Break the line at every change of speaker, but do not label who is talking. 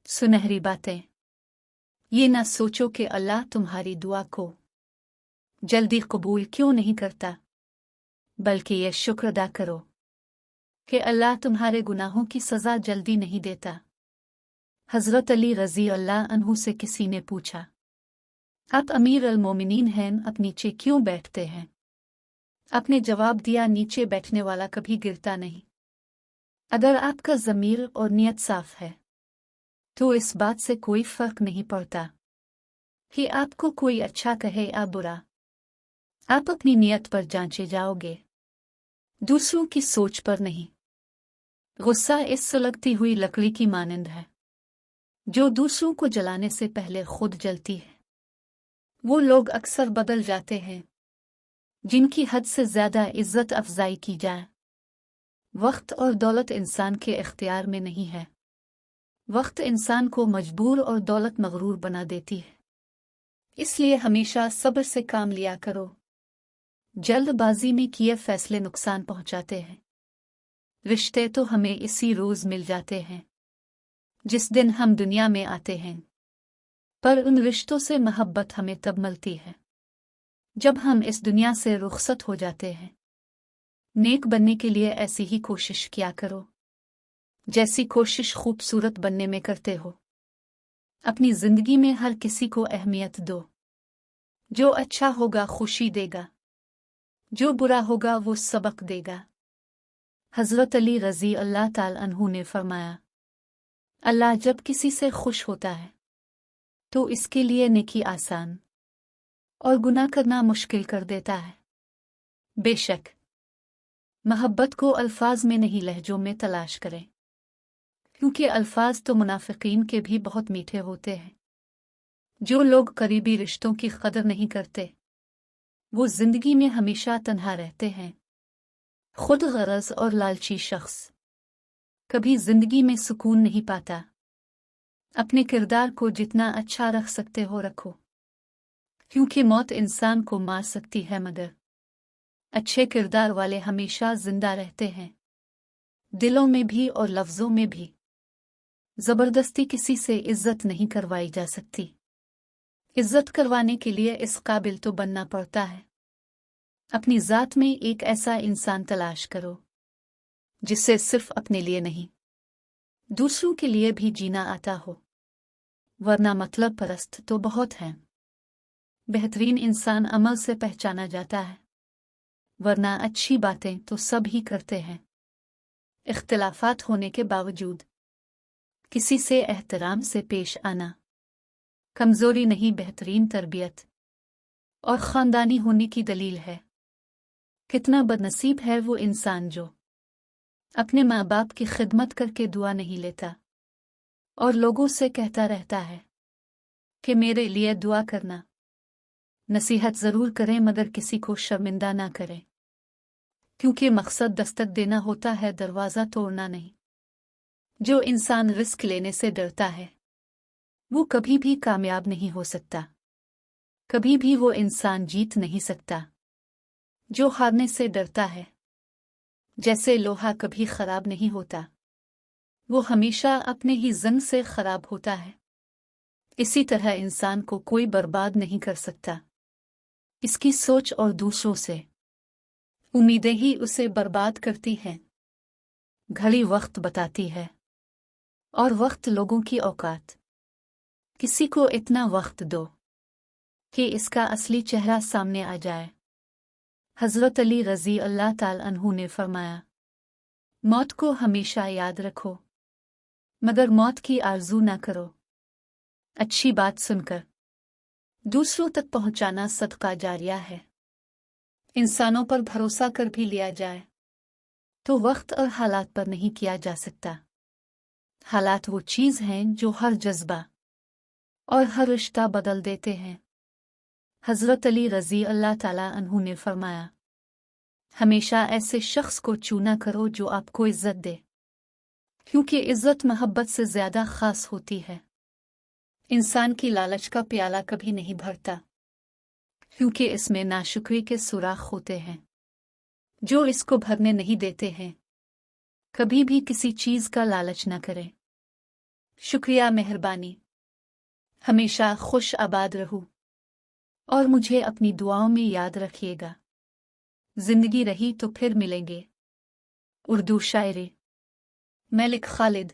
सुनहरी बातें। ये ना सोचो कि अल्लाह तुम्हारी दुआ को जल्दी कबूल क्यों नहीं करता, बल्कि ये शुक्र अदा करो कि अल्लाह तुम्हारे गुनाहों की सज़ा जल्दी नहीं देता। हज़रत अली रज़ी अल्लाह अन्हु से किसी ने पूछा, आप अमीर अल मोमिनीन हैं, आप नीचे क्यों बैठते हैं? आपने जवाब दिया, नीचे बैठने वाला कभी गिरता नहीं। अगर आपका ज़मीर और नियत साफ है तो इस बात से कोई फर्क नहीं पड़ता कि आपको कोई अच्छा कहे या बुरा। आप अपनी नियत पर जांचे जाओगे, दूसरों की सोच पर नहीं। गुस्सा इस सुलगती हुई लकड़ी की मानंद है जो दूसरों को जलाने से पहले खुद जलती है। वो लोग अक्सर बदल जाते हैं जिनकी हद से ज्यादा इज्जत अफजाई की जाए। वक्त और दौलत इंसान के इख्तियार में नहीं है। वक्त इंसान को मजबूर और दौलत मगरूर बना देती है। इसलिए हमेशा सब्र से काम लिया करो। जल्दबाजी में किए फैसले नुकसान पहुंचाते हैं। रिश्ते तो हमें इसी रोज मिल जाते हैं जिस दिन हम दुनिया में आते हैं, पर उन रिश्तों से मोहब्बत हमें तब मिलती है जब हम इस दुनिया से रुखसत हो जाते हैं। नेक बनने के लिए ऐसी ही कोशिश किया करो जैसी कोशिश खूबसूरत बनने में करते हो। अपनी जिंदगी में हर किसी को अहमियत दो। जो अच्छा होगा खुशी देगा, जो बुरा होगा वो सबक देगा। हज़रत अली रज़ी अल्लाह ताला अन्हु ने फरमाया, अल्लाह जब किसी से खुश होता है तो इसके लिए नेकी आसान और गुनाह करना मुश्किल कर देता है। बेशक मोहब्बत को अल्फाज में नहीं लहजों में तलाश करें, क्योंकि अल्फाज तो मुनाफिकीन के भी बहुत मीठे होते हैं। जो लोग करीबी रिश्तों की कदर नहीं करते वो जिंदगी में हमेशा तन्हा रहते हैं। खुद गरज और लालची शख्स कभी जिंदगी में सुकून नहीं पाता। अपने किरदार को जितना अच्छा रख सकते हो रखो, क्योंकि मौत इंसान को मार सकती है मगर अच्छे किरदार वाले हमेशा जिंदा रहते हैं, दिलों में भी और लफ्जों में भी। जबरदस्ती किसी से इज्जत नहीं करवाई जा सकती। इज्जत करवाने के लिए इस काबिल तो बनना पड़ता है। अपनी जात में एक ऐसा इंसान तलाश करो जिससे सिर्फ अपने लिए नहीं दूसरों के लिए भी जीना आता हो, वरना मतलब परस्त तो बहुत हैं। बेहतरीन इंसान अमल से पहचाना जाता है, वरना अच्छी बातें तो सब ही करते हैं। इख्तिलाफात होने के बावजूद किसी से एहतराम से पेश आना कमजोरी नहीं, बेहतरीन तरबियत और खानदानी होने की दलील है। कितना बदनसीब है वो इंसान जो अपने माँ बाप की खिदमत करके दुआ नहीं लेता और लोगों से कहता रहता है कि मेरे लिए दुआ करना। नसीहत जरूर करें मगर किसी को शर्मिंदा ना करें, क्योंकि मकसद दस्तक देना होता है, दरवाज़ा तोड़ना नहीं। जो इंसान रिस्क लेने से डरता है वो कभी भी कामयाब नहीं हो सकता। कभी भी वो इंसान जीत नहीं सकता जो हारने से डरता है। जैसे लोहा कभी खराब नहीं होता, वो हमेशा अपने ही जंग से खराब होता है। इसी तरह इंसान को कोई बर्बाद नहीं कर सकता। इसकी सोच और दूसरों से उम्मीदें ही उसे बर्बाद करती हैं। घड़ी वक्त बताती है और वक्त लोगों की औकात। किसी को इतना वक्त दो कि इसका असली चेहरा सामने आ जाए। हज़रत अली रज़ी अल्लाह ताला अन्हु ने फरमाया, मौत को हमेशा याद रखो मगर मौत की आरज़ू ना करो। अच्छी बात सुनकर दूसरों तक पहुंचाना सदका जारिया है। इंसानों पर भरोसा कर भी लिया जाए तो वक्त और हालात पर नहीं किया जा सकता। हालात वो चीज़ हैं जो हर जज्बा और हर रिश्ता बदल देते हैं। हज़रत अली रज़ी अल्लाह ताला अन्हु ने फरमाया, हमेशा ऐसे शख्स को चुना करो जो आपको इज्जत दे, क्योंकि इज्जत मोहब्बत से ज्यादा खास होती है। इंसान की लालच का प्याला कभी नहीं भरता, क्योंकि इसमें नाशुक्री के सुराख होते हैं जो इसको भरने नहीं देते हैं। कभी भी किसी चीज का लालच न करें। शुक्रिया मेहरबानी। हमेशा खुश आबाद रहूं और मुझे अपनी दुआओं में याद रखिएगा। जिंदगी रही तो फिर मिलेंगे। उर्दू शायरी। मलिक खालिद।